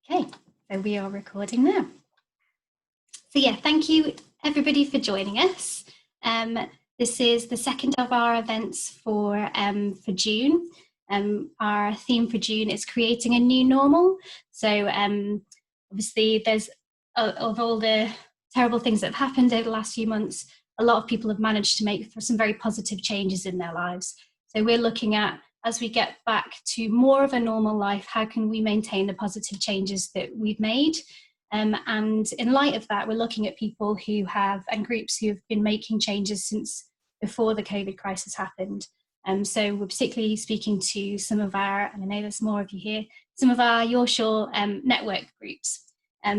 Okay, so we are recording now. So yeah, thank you everybody for joining us. This is the second of our events for June. Our theme for June is creating a new normal. So obviously there's, of all the terrible things that have happened over the last few months, a lot of people have managed to make some very positive changes in their lives. So we're looking at, as we get back to more of a normal life, how can we maintain the positive changes that we've made? And in light of that, we're looking at people who have, and groups who have been making changes since before the COVID crisis happened. So we're particularly speaking to some of our, and I know there's more of you here, some of our Yorkshire network groups.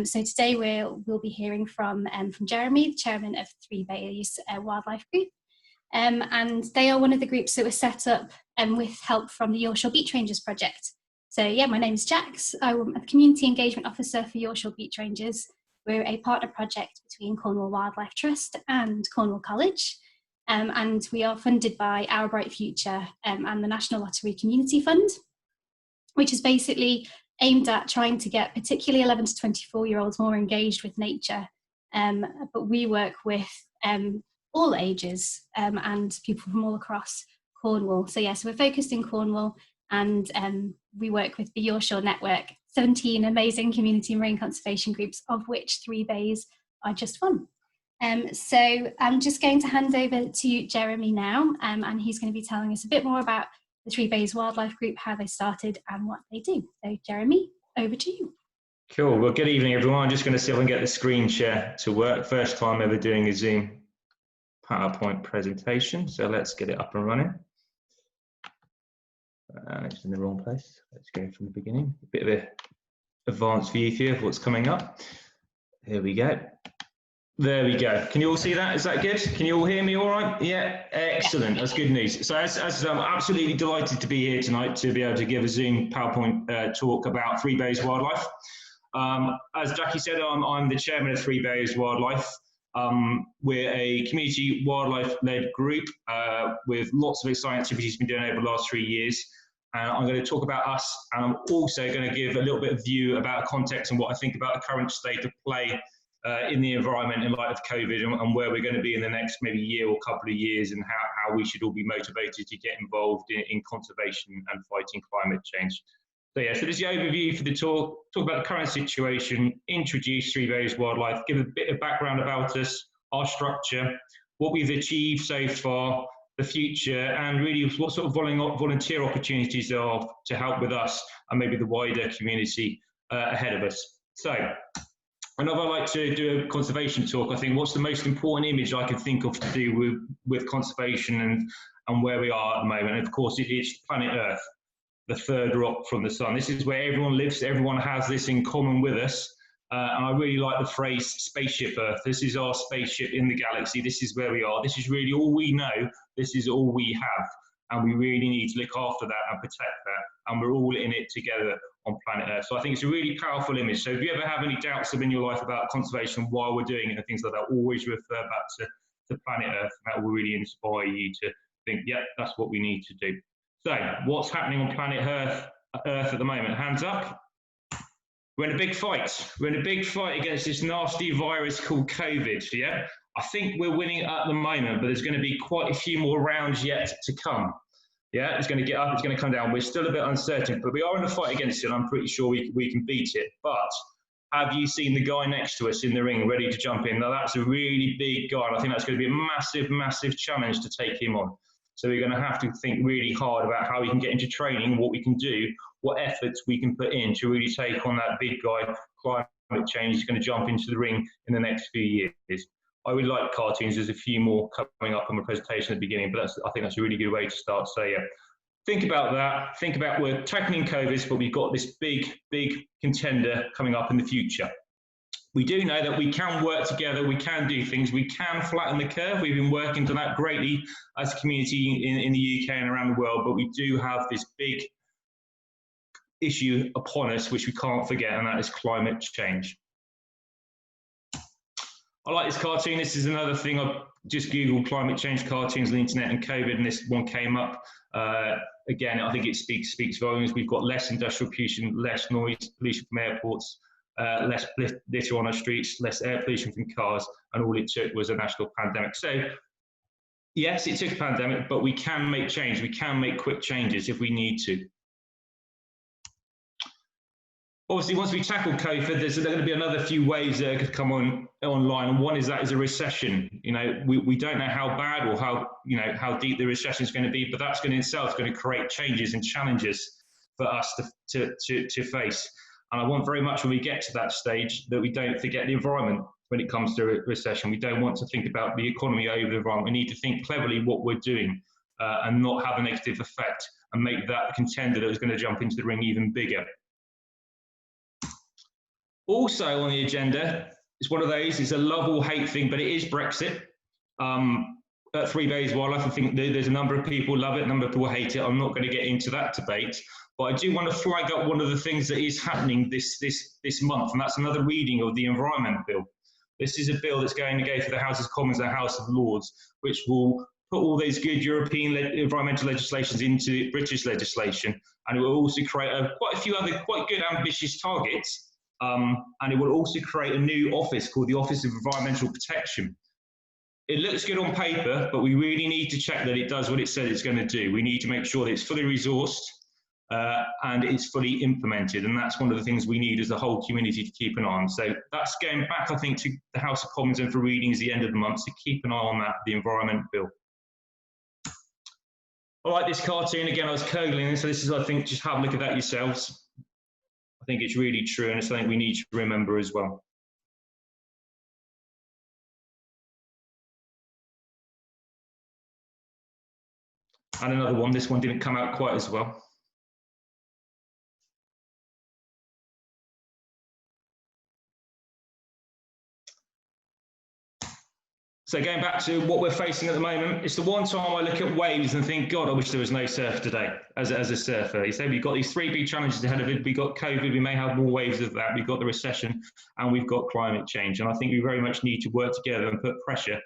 So today we'll be hearing from Jeremy, the chairman of Three Bays Wildlife Group. And they are one of the groups that were set up with help from the Yorkshire Beach Rangers project. So yeah, my name is Jax. I'm a Community Engagement Officer for Yorkshire Beach Rangers. We're a partner project between Cornwall Wildlife Trust and Cornwall College. And we are funded by Our Bright Future and the National Lottery Community Fund, which is basically aimed at trying to get particularly 11 to 24-year-olds more engaged with nature. But we work with all ages and people from all across Cornwall. So yes, we're focused in Cornwall, and we work with the Yorkshire Network, 17 amazing community marine conservation groups, of which Three Bays are just one. So I'm just going to hand over to Jeremy now, and he's going to be telling us a bit more about the Three Bays Wildlife Group, how they started and what they do. So Jeremy, over to you. Cool. Well, good evening, everyone. I'm just going to see if I can get the screen share to work. First time ever doing a Zoom PowerPoint presentation. So let's get it up and running. It's in the wrong place. Let's go from the beginning. A bit of an advanced view here of what's coming up. Here we go. There we go. Can you all see that? Is that good? Can you all hear me all right? Yeah, excellent. That's good news. So as I'm absolutely delighted to be here tonight to be able to give a Zoom PowerPoint talk about Three Bays Wildlife. As Jackie said, I'm the chairman of Three Bays Wildlife. We're a community wildlife-led group with lots of exciting activities we've been doing over the last 3 years. I'm going to talk about us, and I'm also going to give a little bit of view about context and what I think about the current state of play in the environment in light of COVID, and where we're going to be in the next maybe year or couple of years, and how we should all be motivated to get involved in conservation and fighting climate change. So yeah, so this is the overview for the talk about the current situation, introduce Three Bays Wildlife, give a bit of background about us, our structure, what we've achieved so far, the future, and really what sort of volunteer opportunities there are to help with us and maybe the wider community ahead of us. So, whenever I like to do a conservation talk, I think what's the most important image I can think of to do with conservation and where we are at the moment. And of course, it's planet Earth, the third rock from the sun. This is where everyone lives. Everyone has this in common with us. And I really like the phrase spaceship Earth. This is our spaceship in the galaxy. This is where we are. This is really all we know. This is all we have. And we really need to look after that and protect that. And we're all in it together on planet Earth. So I think it's a really powerful image. So if you ever have any doubts in your life about conservation while we're doing it and things like that, always refer back to planet Earth. That will really inspire you to think, yeah, that's what we need to do. So what's happening on planet Earth at the moment? Hands up. We're in a big fight. We're in a big fight against this nasty virus called COVID, yeah? I think we're winning at the moment, but there's going to be quite a few more rounds yet to come. Yeah, it's going to get up, it's going to come down. We're still a bit uncertain, but we are in a fight against it, and I'm pretty sure we can beat it. But have you seen the guy next to us in the ring ready to jump in? Now, that's a really big guy, and I think that's going to be a massive, massive challenge to take him on. So we're going to have to think really hard about how we can get into training, what we can do, what efforts we can put in to really take on that big guy. Climate change is going to jump into the ring in the next few years. I really like cartoons. There's a few more coming up on the presentation at the beginning, but I think that's a really good way to start. So yeah, think about that. Think about we're tackling COVID, but we've got this big, big contender coming up in the future. We do know that we can work together, we can do things, we can flatten the curve. We've been working to that greatly as a community in the UK and around the world, but we do have this big issue upon us, which we can't forget, and that is climate change. I like this cartoon. This is another thing just Google climate change cartoons on the internet and COVID, and this one came up. Again, I think it speaks volumes. We've got less industrial pollution, less noise pollution from airports, less litter on our streets, less air pollution from cars, and all it took was a national pandemic. So yes, it took a pandemic, but we can make change. We can make quick changes if we need to. Obviously, once we tackle COVID, there's going to be another few waves that could come online, and one is a recession. You know, we don't know how bad or how deep the recession is going to be, but that's going to itself going to create changes and challenges for us to face. And I want very much when we get to that stage that we don't forget the environment when it comes to a recession. We don't want to think about the economy over the environment. We need to think cleverly what we're doing and not have a negative effect and make that contender that is going to jump into the ring even bigger. Also on the agenda, it's one of those, it's a love or hate thing, but it is Brexit. At 3 Days Wildlife, I think there's a number of people love it, a number of people hate it. I'm not going to get into that debate, but I do want to flag up one of the things that is happening this month, and that's another reading of the Environment Bill. This is a bill that's going to go through the House of Commons and the House of Lords, which will put all those good European environmental legislations into British legislation, and it will also create quite a few other quite good ambitious targets. And it will also create a new office called the Office of Environmental Protection. It looks good on paper, but we really need to check that it does what it said it's going to do. We need to make sure that it's fully resourced and it's fully implemented. And that's one of the things we need as a whole community to keep an eye on. So that's going back, I think, to the House of Commons and for readings at the end of the month. So keep an eye on that, the Environment Bill. I like this cartoon. Again, I was Googling this. So this is, I think, just have a look at that yourselves. I think it's really true, and it's something we need to remember as well. And another one, this one didn't come out quite as well. So going back to what we're facing at the moment, it's the one time I look at waves and think, God, I wish there was no surf today as a surfer. You say we've got these 3 big challenges ahead of it. We've got COVID, we may have more waves of that. We've got the recession and we've got climate change. And I think we very much need to work together and put pressure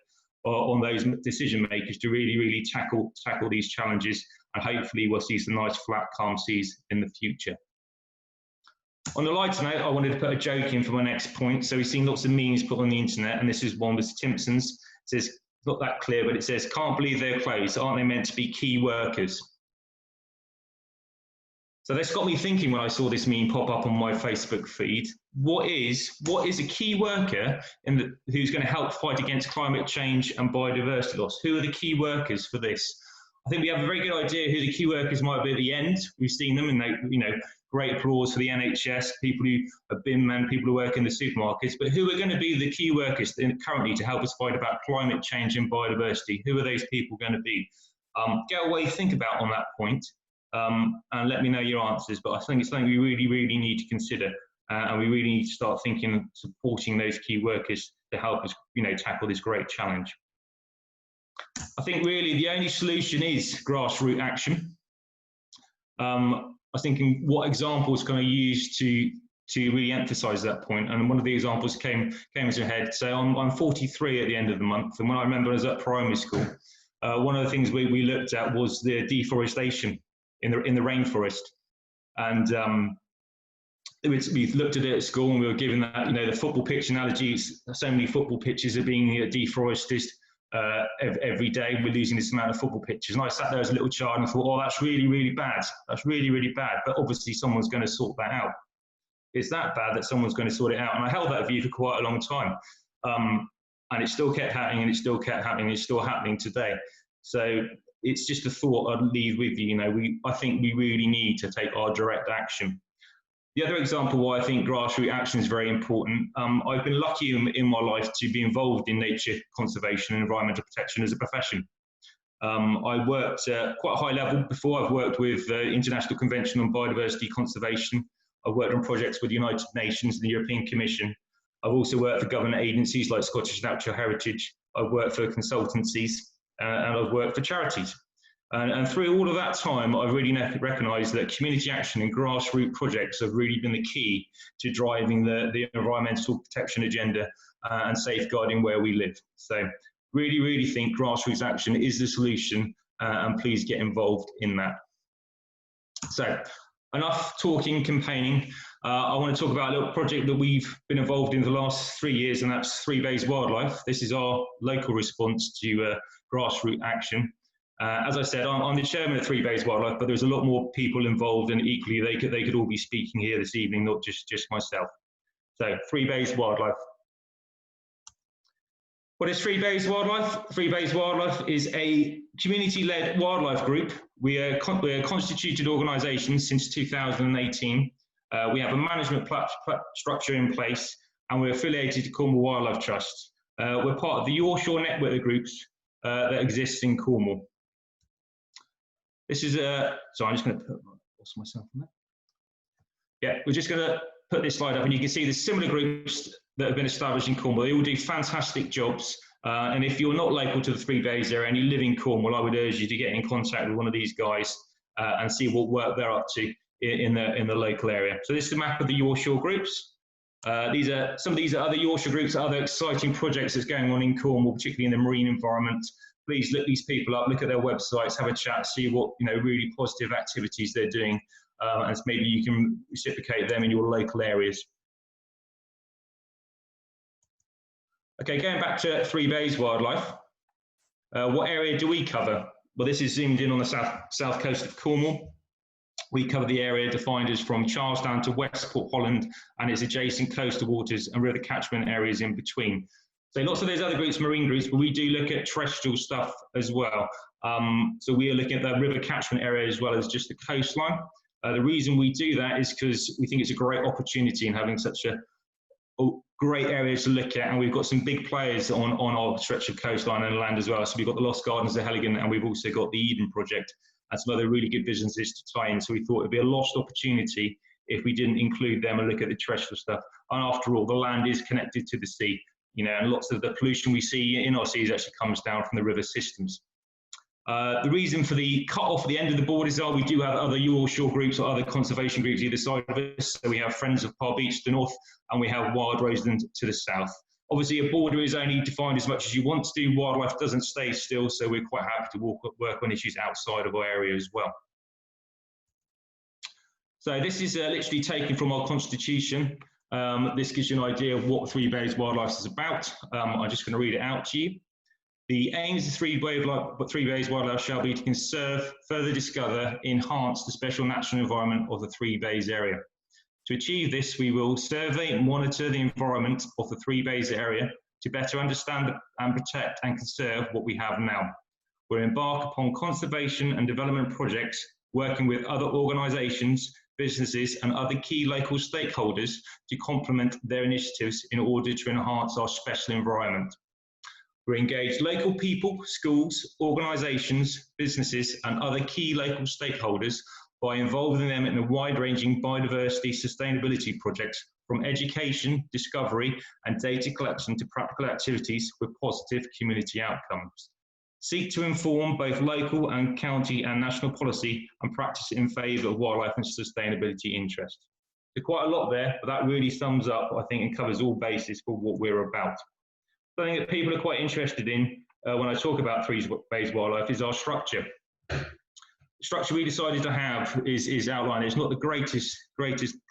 on those decision makers to really, really tackle these challenges. And hopefully we'll see some nice flat, calm seas in the future. On a lighter note, I wanted to put a joke in for my next point. So we've seen lots of memes put on the internet, and this is one with Timpson's. It says, not that clear, but it says, can't believe they're closed. Aren't they meant to be key workers? So this got me thinking when I saw this meme pop up on my Facebook feed. What is a key worker who's going to help fight against climate change and biodiversity loss? Who are the key workers for this? I think we have a very good idea who the key workers might be at the end. We've seen them, and they, great applause for the NHS, people who are bin men, people who work in the supermarkets. But who are going to be the key workers currently to help us fight about climate change and biodiversity? Who are those people going to be? Go away, think about on that point, and let me know your answers. But I think it's something we really, really need to consider, and we really need to start thinking, supporting those key workers to help us, tackle this great challenge. I think really the only solution is grassroots action. I was thinking what examples can I use to really emphasise that point, and one of the examples came into my head. So I'm 43 at the end of the month, and when I remember I was at primary school, one of the things we looked at was the deforestation in the rainforest, and we looked at it at school, and we were given that the football pitch analogies. So many football pitches are being deforested. Every day we're losing this amount of football pitches, and I sat there as a little child and thought, oh, that's really, really bad. That's really, really bad. But obviously someone's going to sort that out. It's that bad that someone's going to sort it out. And I held that view for quite a long time, and it still kept happening, and it still kept happening, and it's still happening today. So it's just a thought I'd leave with you. I think we really need to take our direct action. The other example why I think grassroots action is very important, I've been lucky in my life to be involved in nature conservation and environmental protection as a profession. I worked at quite a high level before. I've worked with the International Convention on Biodiversity Conservation. I've worked on projects with the United Nations and the European Commission. I've also worked for government agencies like Scottish Natural Heritage. I've worked for consultancies, and I've worked for charities. And through all of that time, I've really recognised that community action and grassroots projects have really been the key to driving the environmental protection agenda and safeguarding where we live. So really think grassroots action is the solution, and please get involved in that. So, enough talking, campaigning. I want to talk about a little project that we've been involved in the last 3 years, and that's Three Bays Wildlife. This is our local response to grassroots action. As I said, I'm the chairman of Three Bays Wildlife, but there's a lot more people involved, and equally they could all be speaking here this evening, not just myself. So, Three Bays Wildlife. What is Three Bays Wildlife? Three Bays Wildlife is a community-led wildlife group. We're a constituted organisation since 2018. We have a management structure in place, and we're affiliated to Cornwall Wildlife Trust. We're part of the Yorkshire network of groups that exists in Cornwall. This is so I'm just going to put myself on there. Yeah, we're just going to put this slide up, and you can see the similar groups that have been established in Cornwall. They all do fantastic jobs. And if you're not local to the Three Bays area and you live in Cornwall, I would urge you to get in contact with one of these guys and see what work they're up to in the local area. So this is the map of the Yorkshire groups. Some of these are other Yorkshire groups, other exciting projects that's going on in Cornwall, particularly in the marine environment. Please look these people up, look at their websites, have a chat, see what really positive activities they're doing, and maybe you can reciprocate them in your local areas. Okay, going back to Three Bays Wildlife, what area do we cover? Well, this is zoomed in on the south coast of Cornwall. We cover the area defined as from Charlestown to West Portholland and its adjacent coastal waters and river catchment areas in between. So lots of those other groups, marine groups, but we do look at terrestrial stuff as well. So we are looking at the river catchment area as well as just the coastline. The reason we do that is because we think it's a great opportunity in having such a great areas to look at, and we've got some big players on our stretch of coastline and land as well. So we've got the Lost Gardens of Helligan, and we've also got the Eden project and some other really good businesses to tie in. So we thought it'd be a lost opportunity if we didn't include them and look at the terrestrial stuff. And after all, the land is connected to the sea, and lots of the pollution we see in our seas actually comes down from the river systems. The reason for the cut off at the end of the borders are we do have other Yorkshire groups or other conservation groups either side of us. So we have Friends of Parr Beach to the north, and we have Wild Roseland to the south. Obviously, a border is only defined as much as you want to do. Wildlife doesn't stay still, so we're quite happy to work on issues outside of our area as well. So this is literally taken from our constitution. This gives you an idea of what Three Bays Wildlife is about. I'm just going to read it out to you. The aims of Three Bays Wildlife shall be to conserve, further discover, enhance the special natural environment of the Three Bays area. To achieve this, we will survey and monitor the environment of the Three Bays area to better understand and protect and conserve what we have now. We'll embark upon conservation and development projects working with other organisations, businesses and other key local stakeholders to complement their initiatives in order to enhance our special environment. We engage local people, schools, organisations, businesses and other key local stakeholders by involving them in a wide-ranging biodiversity sustainability projects from education, discovery and data collection to practical activities with positive community outcomes. Seek to inform both local and county and national policy and practice in favour of wildlife and sustainability interests. There's quite a lot there, but that really sums up, I think, and covers all bases for what we're about. Something that people are quite interested in when I talk about Three Bays Wildlife is our structure. The structure we decided to have is outlined. It's not the greatest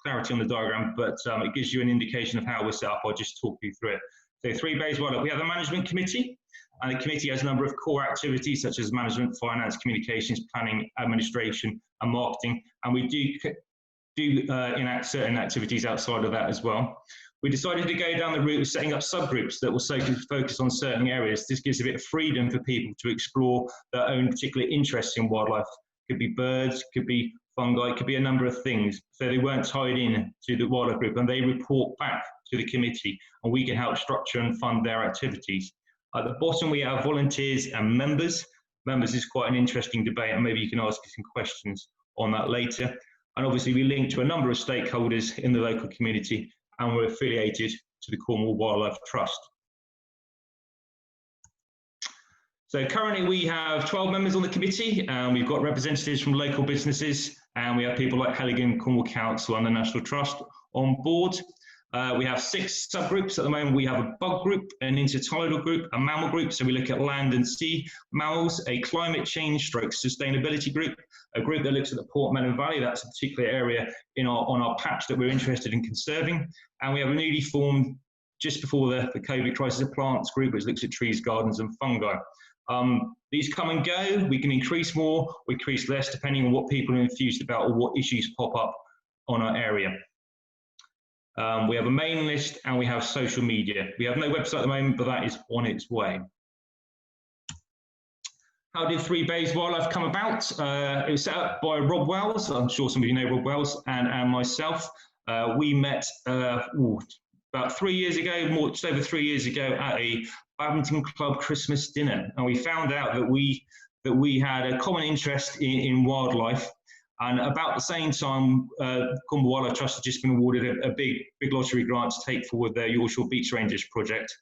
clarity on the diagram, but it gives you an indication of how we're set up. I'll just talk you through it. So Three Bays Wildlife, we have a management committee, and the committee has a number of core activities such as management, finance, communications, planning, administration, and marketing. And we do enact certain activities outside of that as well. We decided to go down the route of setting up subgroups that will focus on certain areas. This gives a bit of freedom for people to explore their own particular interests in wildlife. Could be birds, could be fungi, could be a number of things. So they weren't tied in to the wildlife group, and they report back to the committee, and we can help structure and fund their activities. At the bottom, we have volunteers and members. Members is quite an interesting debate, and maybe you can ask some questions on that later. And obviously, we link to a number of stakeholders in the local community, and we're affiliated to the Cornwall Wildlife Trust. So currently we have 12 members on the committee, and we've got representatives from local businesses, and we have people like Helligan, Cornwall Council and the National Trust on board. We have 6 subgroups at the moment. We have a bug group, an intertidal group, a mammal group, so we look at land and sea mammals, a climate change stroke sustainability group, a group that looks at the Portmelon Valley. That's a particular area on our patch that we're interested in conserving. And we have a newly formed, just before the COVID crisis, a plants group which looks at trees, gardens and fungi. These come and go. We can increase more, we increase less, depending on what people are enthused about or what issues pop up on our area. We have a mailing list and we have social media. We have no website at the moment, but that is on its way. How did Three Bays Wildlife come about? It was set up by Rob Wells. I'm sure some of you know Rob Wells and myself. We met about 3 years ago, just over 3 years ago, at a Badminton Club Christmas dinner, and we found out that we had a common interest in wildlife. And about the same time, Cornwall Wildlife Trust had just been awarded a big lottery grant to take forward their Yorkshire Beach Rangers project.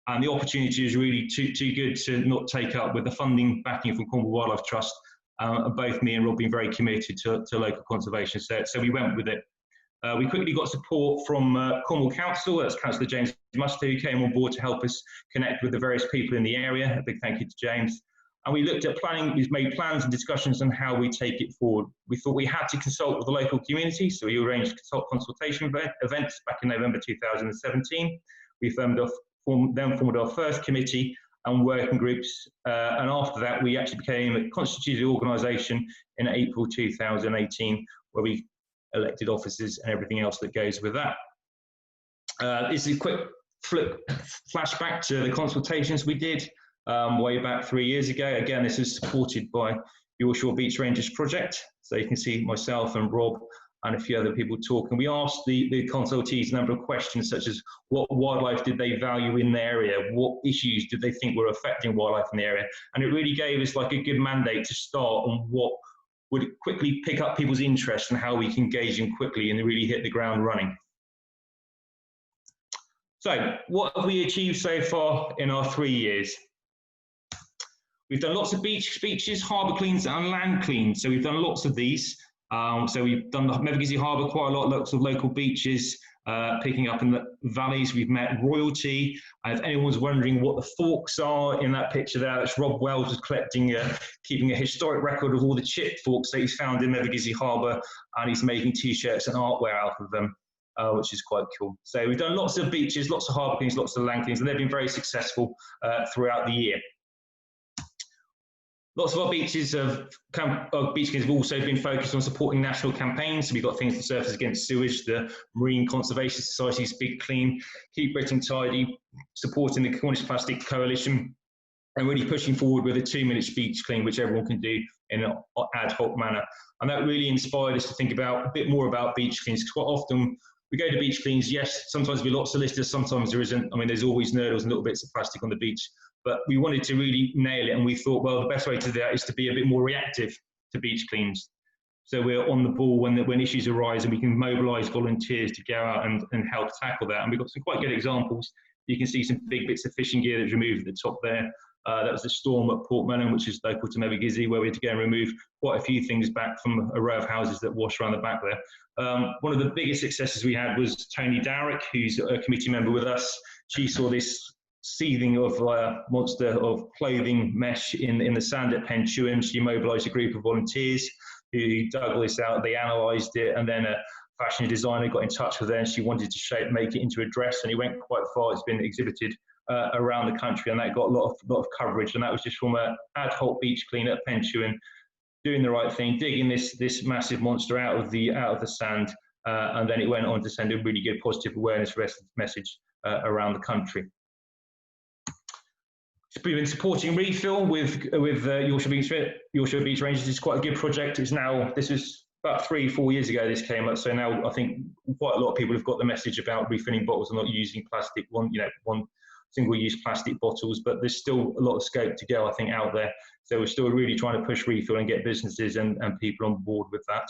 And the opportunity was really too good to not take up, with the funding backing from Cornwall Wildlife Trust. Both me and Rob being very committed to local conservation, so we went with it. We quickly got support from Cornwall Council. That's Councillor James Muster, who came on board to help us connect with the various people in the area. A big thank you to James. And we looked at planning, we've made plans and discussions on how we take it forward. We thought we had to consult with the local community, so we arranged consultation events back in November 2017. We then formed our first committee and working groups, and after that we actually became a constituted organisation in April 2018, where we elected officers and everything else that goes with that. This is a quick flashback to the consultations we did way back 3 years ago. Again, this is supported by Yorkshire Beach Rangers project. So you can see myself and Rob and a few other people talk. And we asked the consultees a number of questions, such as what wildlife did they value in the area? What issues did they think were affecting wildlife in the area? And it really gave us like a good mandate to start on what would quickly pick up people's interest and how we can engage them quickly and really hit the ground running. So what have we achieved so far in our 3 years? We've done lots of beaches, harbour cleans and land cleans. So we've done lots of these. So we've done the Mevagissey Harbour quite a lot, lots of local beaches, picking up in the valleys. We've met royalty. If anyone's wondering what the forks are in that picture there, that's Rob Wells was collecting, keeping a historic record of all the chipped forks that he's found in Mevagissey Harbour, and he's making T-shirts and artware out of them, which is quite cool. So we've done lots of beaches, lots of harbour cleans, lots of land cleans, and they've been very successful throughout the year. Lots of our beaches beach cleans have also been focused on supporting national campaigns. So we've got things to Surfers Against Sewage, the Marine Conservation Society's Big Clean, Keep Britain Tidy, supporting the Cornish Plastic Coalition, and really pushing forward with a 2-minute beach clean, which everyone can do in an ad hoc manner. And that really inspired us to think about a bit more about beach cleans, because quite often we go to beach cleans, yes, sometimes there'll be lots of litters, sometimes there isn't. I mean, there's always nurdles and little bits of plastic on the beach. But we wanted to really nail it, and we thought, well, the best way to do that is to be a bit more reactive to beach cleans. So we're on the ball when issues arise, and we can mobilise volunteers to go out and help tackle that. And we've got some quite good examples. You can see some big bits of fishing gear that was removed at the top there. That was the storm at Portmelon, which is local to Mevagissey, where we had to go and remove quite a few things back from a row of houses that wash around the back there. One of the biggest successes we had was Tony Dowrick, who's a committee member with us. She saw this seething of monster of clothing mesh in the sand at Pentuan. She mobilised a group of volunteers who dug all this out. They analysed it, and then a fashion designer got in touch with her, and she wanted to make it into a dress, and it went quite far. It's been exhibited around the country, and that got a lot of coverage. And that was just from an ad hoc beach clean at Pentuan, doing the right thing, digging this massive monster out of the sand, and then it went on to send a really good positive awareness message around the country. We've been supporting Refill with Yorkshire Beach Rangers. It's quite a good project. This was about 3-4 years ago this came up. So now I think quite a lot of people have got the message about refilling bottles and not using plastic, one single-use plastic bottles. But there's still a lot of scope to go, I think, out there. So we're still really trying to push Refill and get businesses and people on board with that.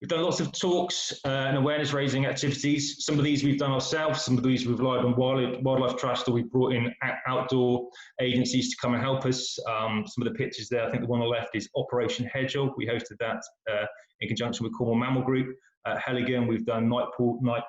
We've done lots of talks and awareness raising activities. Some of these we've done ourselves, some of these we've relied on Wildlife Trust, or we've brought in outdoor agencies to come and help us. Some of the pictures there, I think the one on the left is Operation Hedgehog. We hosted that in conjunction with Cornwall Mammal Group. At Helligan, we've done night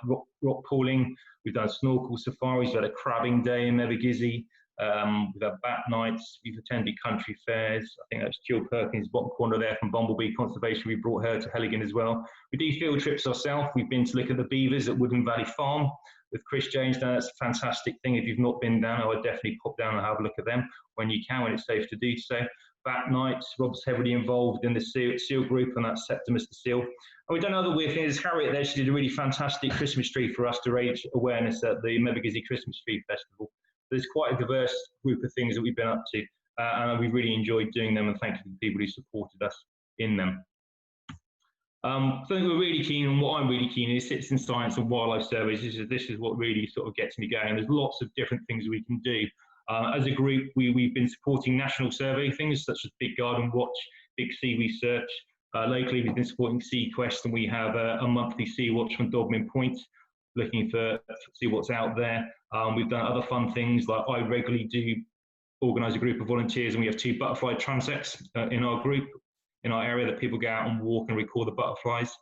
rock pooling, we've done snorkel safaris, we've had a crabbing day in Mevergizy, we've had bat nights, we've attended country fairs. I think that's Jill Perkins, bottom corner there from Bumblebee Conservation. We brought her to Helligan as well. We do field trips ourselves. We've been to look at the beavers at Woodland Valley Farm with Chris James. Now, that's a fantastic thing. If you've not been down, I would definitely pop down and have a look at them when you can, when it's safe to do so. Bat nights, Rob's heavily involved in the seal group, and that's Septimus the seal. And we've done other weird things. Harriet there, she did a really fantastic Christmas tree for us to raise awareness at the Mevergizy Christmas Tree Festival. There's quite a diverse group of things that we've been up to, and we've really enjoyed doing them, and thank you to the people who supported us in them. Something we're really keen on, what I'm really keen on, is citizen science and wildlife surveys. This is what really sort of gets me going. There's lots of different things we can do. As a group, we've been supporting national survey things such as Big Garden Watch, Big Sea Research. Locally, we've been supporting Sea Quest, and we have a monthly Sea Watch from Dogman Point, looking to see what's out there. We've done other fun things, like I regularly do organise a group of volunteers, and we have 2 butterfly transects in our group, in our area, that people go out and walk and record the butterflies.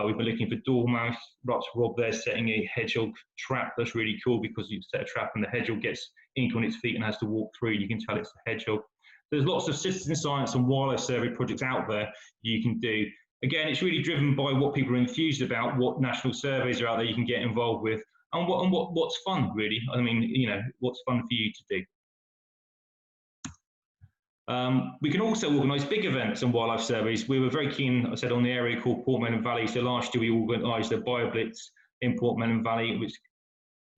We've been looking for dormouse. Rob there setting a hedgehog trap. That's really cool, because you set a trap and the hedgehog gets ink on its feet and has to walk through. You can tell it's a hedgehog. There's lots of citizen science and wildlife survey projects out there you can do. Again, it's really driven by what people are enthused about, what national surveys are out there you can get involved with, and what's fun, really. I mean, you know, what's fun for you to do. We can also organise big events and wildlife surveys. We were very keen, I said, on the area called Portmelon Valley. So last year we organised a BioBlitz in Portmelon Valley,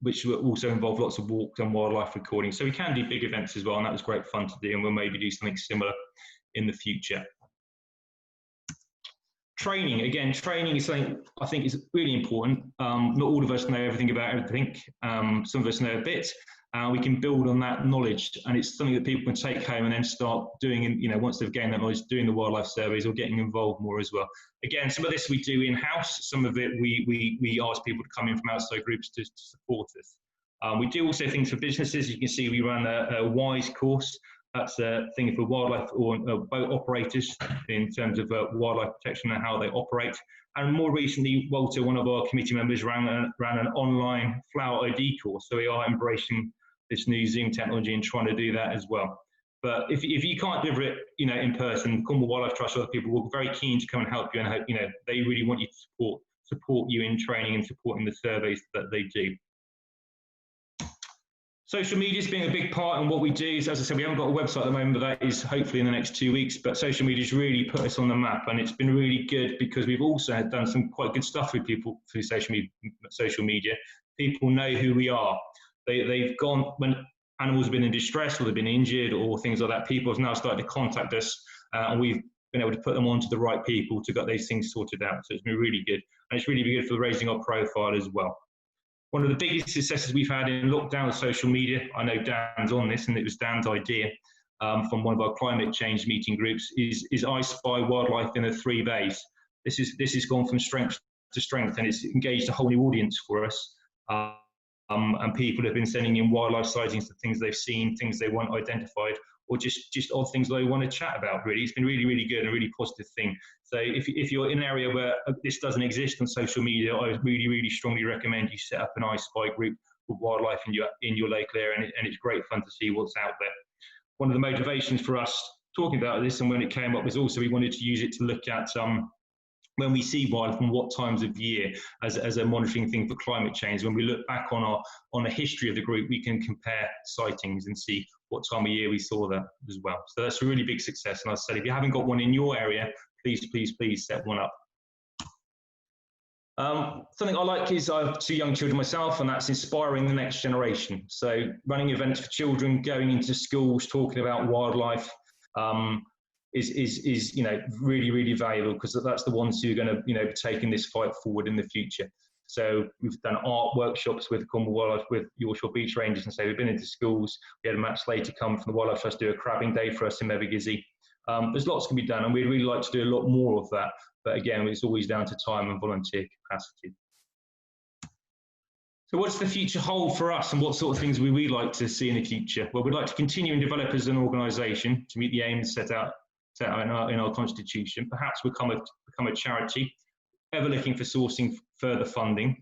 which also involved lots of walks and wildlife recording. So we can do big events as well, and that was great fun to do, and we'll maybe do something similar in the future. Training, again, training is something I think is really important. Not all of us know everything about everything. Some of us know a bit. We can build on that knowledge, and it's something that people can take home and then start doing, you know, once they've gained that knowledge, doing the wildlife surveys or getting involved more as well. Again, some of this we do in-house, some of it we ask people to come in from outside groups to support us. We do also things for businesses. You can see we ran a WISE course. That's a thing for wildlife or boat operators in terms of wildlife protection and how they operate. And more recently, Walter, one of our committee members, ran an online flower ID course. So we are embracing this new Zoom technology and trying to do that as well. But if you can't deliver it, you know, in person, Cornwall Wildlife Trust, other people will be very keen to come and help you, and you know, they really want you to support you in training and supporting the surveys that they do. Social media has been a big part in what we do. As I said, we haven't got a website at the moment, but that is hopefully in the next 2 weeks. But social media has really put us on the map, and it's been really good because we've also done some quite good stuff with people through social media. People know who we are. They've gone, when animals have been in distress or they've been injured or things like that, people have now started to contact us, and we've been able to put them onto the right people to get those things sorted out. So it's been really good, and it's really good for raising our profile as well. One of the biggest successes we've had in lockdown with social media, I know Dan's on this, and it was Dan's idea from one of our climate change meeting groups, is I Spy Wildlife in the 3 bays. This has gone from strength to strength, and it's engaged a whole new audience for us. And people have been sending in wildlife sightings of things they've seen, things they want identified, or just odd things they want to chat about, really. It's been really, really good and a really positive thing. So if you're in an area where this doesn't exist on social media, I really, really strongly recommend you set up an I Spy group with wildlife in your local area, and it's great fun to see what's out there. One of the motivations for us talking about this, and when it came up, was also we wanted to use it to look at when we see wildlife and what times of year as a monitoring thing for climate change. When we look back on the history of the group, we can compare sightings and see what time of year we saw that as well. So that's a really big success. And I said, if you haven't got one in your area, please, please, please set one up. Something I like is I have 2 young children myself, and that's inspiring the next generation. So running events for children, going into schools, talking about wildlife, is you know, really, really valuable, because that's the ones who are going to, you know, be taking this fight forward in the future. So we've done art workshops with Cornwall Wildlife, with Yorkshire Beach Rangers, and so we've been into schools. We had Matt Slater come from the Wildlife Trust do a crabbing day for us in Mevergizy. There's lots can be done, and we'd really like to do a lot more of that. But again, it's always down to time and volunteer capacity. So what's the future hold for us, and what sort of things would we like to see in the future? Well, we'd like to continue and develop as an organisation to meet the aims set out in our constitution. Perhaps become a charity. ever looking for sourcing further funding.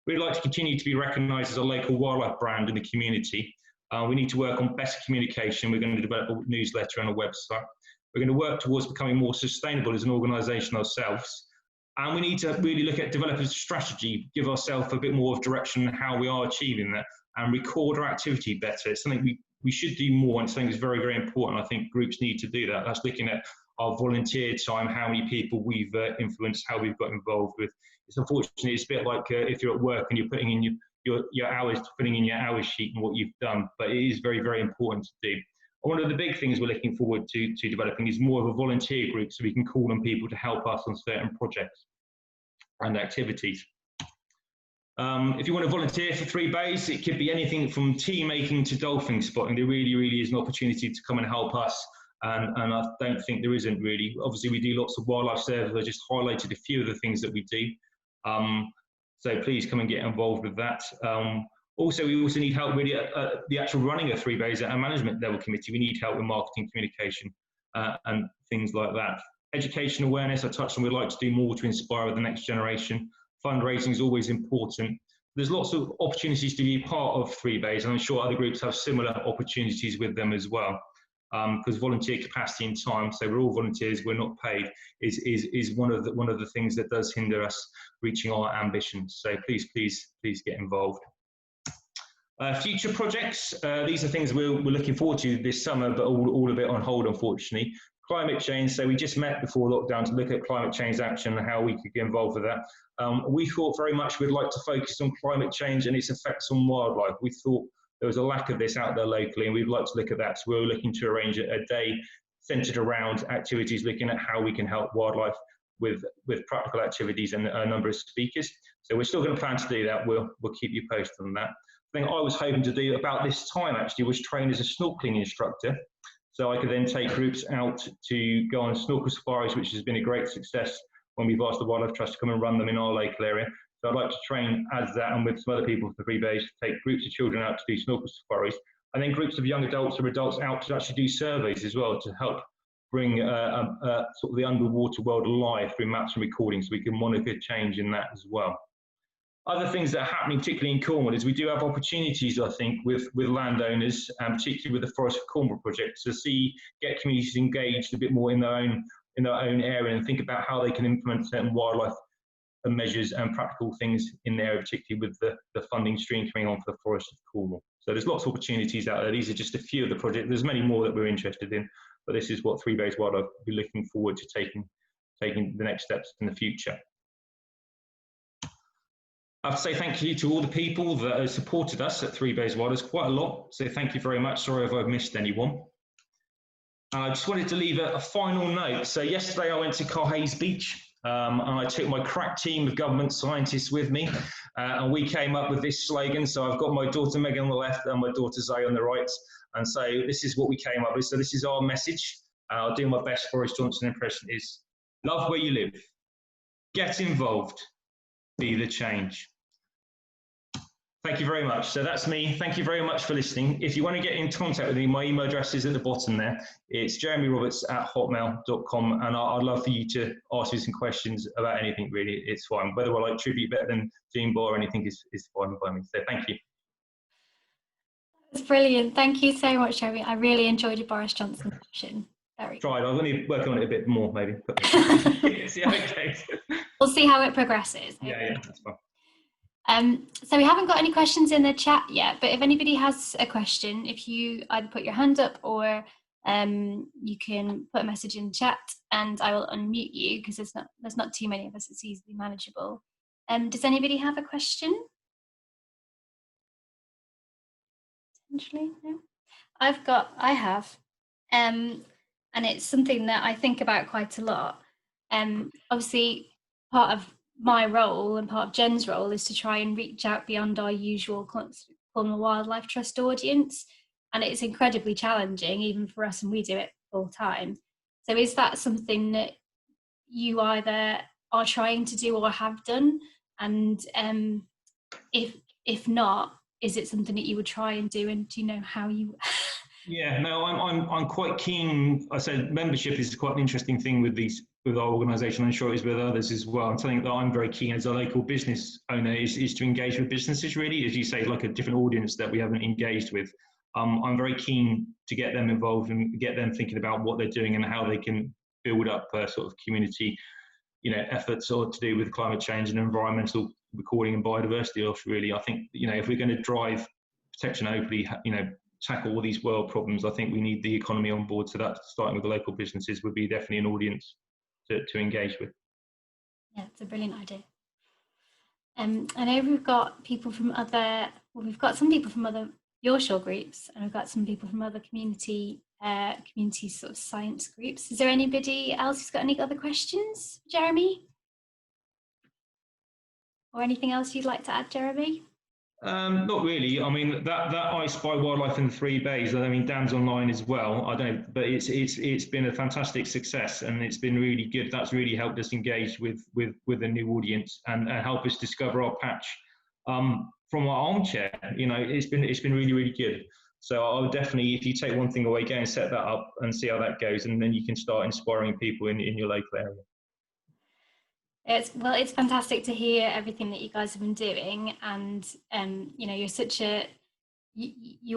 We'd like to continue to be recognised as a local wildlife brand in the community. We need to work on better communication. We're going to develop a newsletter and a website. We're going to work towards becoming more sustainable as an organisation ourselves. And we need to really look at developing a strategy, give ourselves a bit more of direction on how we are achieving that, and record our activity better. It's something we should do more, and something that's very, very important. I think groups need to do that. That's looking at our volunteer time, how many people we've influenced, how we've got involved with. It's unfortunately, it's a bit like if you're at work and you're putting in your hours, putting in your hours sheet and what you've done, but it is very, very important to do. One of the big things we're looking forward to developing is more of a volunteer group, so we can call on people to help us on certain projects and activities. If you want to volunteer for 3 Bays, it could be anything from tea making to dolphin spotting. There really, really is an opportunity to come and help us, and I don't think there isn't really. Obviously, we do lots of wildlife services. I just highlighted a few of the things that we do. So please come and get involved with that. Also, we also need help really at the actual running of 3 Bays at a management level committee. We need help with marketing, communication, and things like that. Education awareness, I touched on, we'd like to do more to inspire the next generation. Fundraising is always important. There's lots of opportunities to be part of 3 Bays, and I'm sure other groups have similar opportunities with them as well. Because volunteer capacity and time, so we're all volunteers, we're not paid, is one of the things that does hinder us reaching our ambitions. So please get involved. Future projects, these are things we're looking forward to this summer, but all a bit on hold, unfortunately. Climate change, so we just met before lockdown to look at climate change action and how we could get involved with that. We thought very much we'd like to focus on climate change and its effects on wildlife. We thought there was a lack of this out there locally, and we'd like to look at that. So we're looking to arrange a day centred around activities looking at how we can help wildlife with practical activities and a number of speakers. So we're still going to plan to do that. We'll keep you posted on that. The thing I was hoping to do about this time actually was train as a snorkeling instructor. So I could then take groups out to go on snorkel safaris, which has been a great success when we've asked the Wildlife Trust to come and run them in our local area. So I'd like to train as that, and with some other people for 3 Bays, to take groups of children out to do snorkel safaris, and then groups of young adults or adults out to actually do surveys as well, to help bring sort of the underwater world alive through maps and recordings, so we can monitor change in that as well. Other things that are happening, particularly in Cornwall, is we do have opportunities, I think, with landowners, and particularly with the Forest of Cornwall project, to get communities engaged a bit more in their own area and think about how they can implement certain wildlife measures and practical things in there, particularly with the funding stream coming on for the Forest of Cornwall. So there's lots of opportunities out there. These are just a few of the projects. There's many more that we're interested in, but this is what 3 Bays Wildlife will be looking forward to taking the next steps in the future. I have to say thank you to all the people that have supported us at 3 Bays Wildlife. Quite a lot, so thank you very much. Sorry if I've missed anyone. I just wanted to leave a final note. So yesterday I went to Carhays Beach, and I took my crack team of government scientists with me, and we came up with this slogan. So I've got my daughter Megan on the left and my daughter Zoe on the right, and so this is what we came up with. So this is our message. I'll do my best Boris Johnson impression. Is love where you live, get involved, be the change. Thank you very much. So that's me. Thank you very much for listening. If you want to get in contact with me, my email address is at the bottom there. It's jeremyroberts@hotmail.com, and I'd love for you to ask me some questions about anything, really. It's fine. Whether I like tribute better than Jean Bar or anything is fine by me. So thank you. That's brilliant. Thank you so much, Jeremy. I really enjoyed your Boris Johnson session. Tried. I'm going to work on it a bit more, maybe. See how it goes. We'll see how it progresses. Yeah, that's fine. So we haven't got any questions in the chat yet, but if anybody has a question, if you either put your hand up or you can put a message in the chat and I will unmute you, because there's not too many of us, it's easily manageable. Does anybody have a question? Potentially, no? I have, and it's something that I think about quite a lot. Obviously, part of my role and part of Jen's role is to try and reach out beyond our usual Cornwall Wildlife Trust audience, and it's incredibly challenging even for us, and we do it full time. So is that something that you either are trying to do or have done, and if not, is it something that you would try and do, and do you know how you Yeah, no, I'm quite keen. I said membership is quite an interesting thing with these with our organisation, I'm sure it is with others as well. And something that I'm very keen as a local business owner is to engage with businesses, really, as you say, like a different audience that we haven't engaged with. I'm very keen to get them involved and get them thinking about what they're doing and how they can build up sort of community, efforts or to do with climate change and environmental recording and biodiversity loss. Really, I think if we're going to drive protection, hopefully, tackle all these world problems, I think we need the economy on board. So that starting with the local businesses would be definitely an audience to engage with. Yeah, it's a brilliant idea. I know we've got people from we've got some people from other Yorkshire groups, and we've got some people from other community sort of science groups. Is there anybody else who's got any other questions, Jeremy? Or anything else you'd like to add, Jeremy? Not really. I mean, that I Spy Wildlife in the 3 bays, I mean, Dan's online as well. I don't know, but it's been a fantastic success, and it's been really good. That's really helped us engage with a new audience and help us discover our patch from our armchair. It's been really, really good. So I would definitely, if you take one thing away, go and set that up and see how that goes, and then you can start inspiring people in your local area. It's fantastic to hear everything that you guys have been doing, and you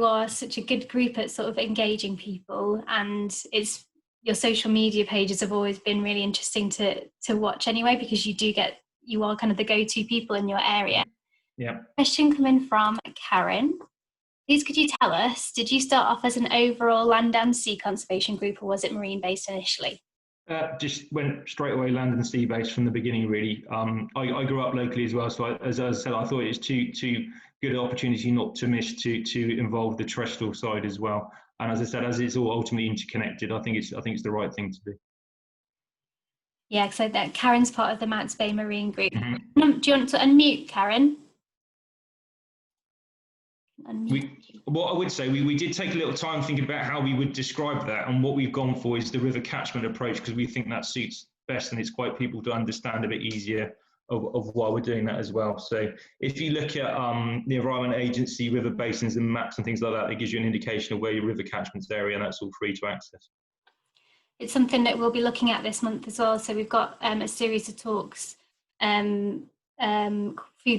are such a good group at sort of engaging people, and your social media pages have always been really interesting to watch anyway, because you are kind of the go-to people in your area. Yeah. Question coming from Karen. Please, could you tell us, did you start off as an overall land and sea conservation group, or was it marine based initially? Just went straight away land and sea based from the beginning, really. I grew up locally as well, so as I said, I thought it was too good an opportunity not to miss to involve the terrestrial side as well. And as I said, as it's all ultimately interconnected, I think it's the right thing to do. Yeah, so that Karen's part of the Mounts Bay Marine Group. Mm-hmm. Do you want to unmute, Karen? What I would say, we did take a little time thinking about how we would describe that, and what we've gone for is the river catchment approach, because we think that suits best, and it's quite people to understand a bit easier of why we're doing that as well. So if you look at the Environment Agency river basins and maps and things like that, it gives you an indication of where your river catchments area, and that's all free to access. It's something that we'll be looking at this month as well. So we've got a series of talks, food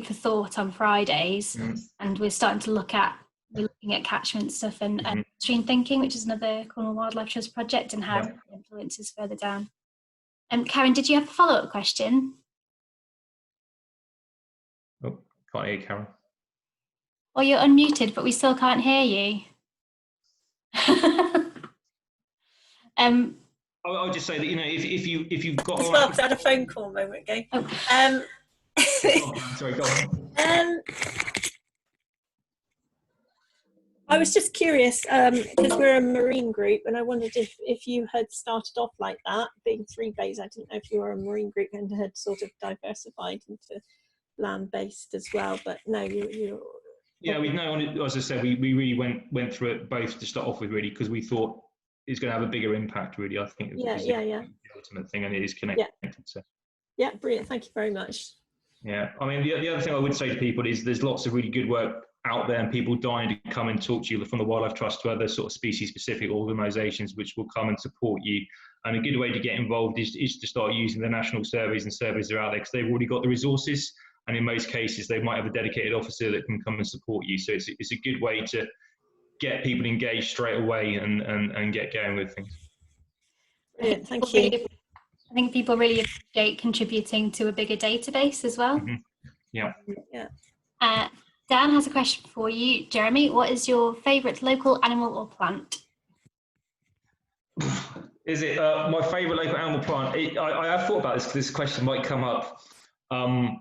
for thought on Fridays, and we're starting to looking at catchment stuff and stream thinking, which is another Cornwall Wildlife Trust project, and how it influences further down. Karen, did you have a follow-up question? Oh, can't hear Karen. Well, you're unmuted, but we still can't hear you. I'll just say that if you've got as well, because I had a phone call a moment ago. Oh. Sorry, go on. I was just curious, because we're a marine group, and I wondered if you had started off like that, being 3 bays. I didn't know if you were a marine group and had sort of diversified into land-based as well, but no, you. Yeah, as I said, we really went through it both to start off with, really, because we thought it's going to have a bigger impact, really. I think it's the ultimate thing, and it is connected. Yeah. So. Yeah, brilliant. Thank you very much. Yeah, I mean, the other thing I would say to people is there's lots of really good work out there, and people dying to come and talk to you from the Wildlife Trust to other sort of species-specific organisations which will come and support you. And a good way to get involved is to start using the national surveys and surveys that are out there, because they've already got the resources, and in most cases they might have a dedicated officer that can come and support you. So it's a good way to get people engaged straight away and get going with things. Brilliant, thank you. I think people really appreciate contributing to a bigger database as well. Mm-hmm. Yeah. Dan has a question for you. Jeremy, what is your favourite local animal or plant? Is it my favourite local animal plant? I have thought about this, because this question might come up. And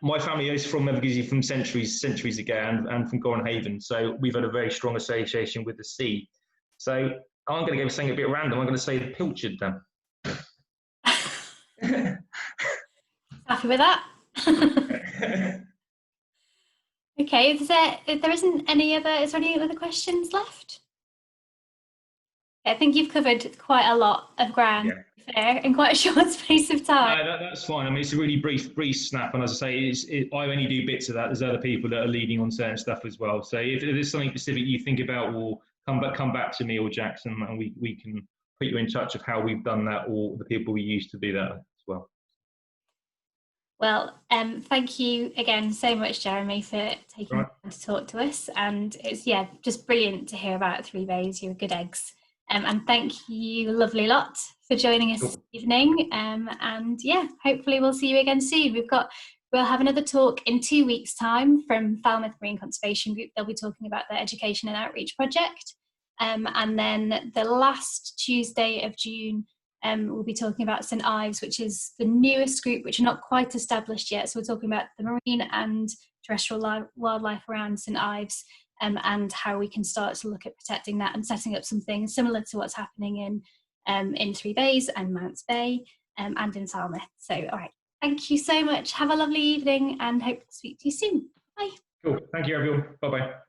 my family is from Evergizzy from centuries ago, and from Gornhaven. So we've had a very strong association with the sea. So I'm going to go something a bit random. I'm going to say the pilchard then. Happy with that? Okay, is there any other questions left? I think you've covered quite a lot of ground there in quite a short space of time. No, that's fine. I mean, it's a really brief snap, and as I say, I only do bits of that. There's other people that are leading on certain stuff as well. So if there's something specific you think about, or come back to me or Jackson, and we can put you in touch of how we've done that, or the people we used to do that as well. Well, thank you again so much, Jeremy, for taking the time to talk to us. And it's, yeah, just brilliant to hear about 3 Bays. You're good eggs. And thank you, lovely lot, for joining us this evening. And yeah, hopefully we'll see you again soon. We'll have another talk in 2 weeks' time from Falmouth Marine Conservation Group. They'll be talking about their education and outreach project. And then the last Tuesday of June, we'll be talking about St Ives, which is the newest group, which are not quite established yet. So we're talking about the marine and terrestrial wildlife around St Ives, and how we can start to look at protecting that and setting up something similar to what's happening in 3 Bays and Mounts Bay, and in Falmouth. So, all right, thank you so much. Have a lovely evening, and hope to speak to you soon. Bye. Cool. Thank you, everyone. Bye-bye.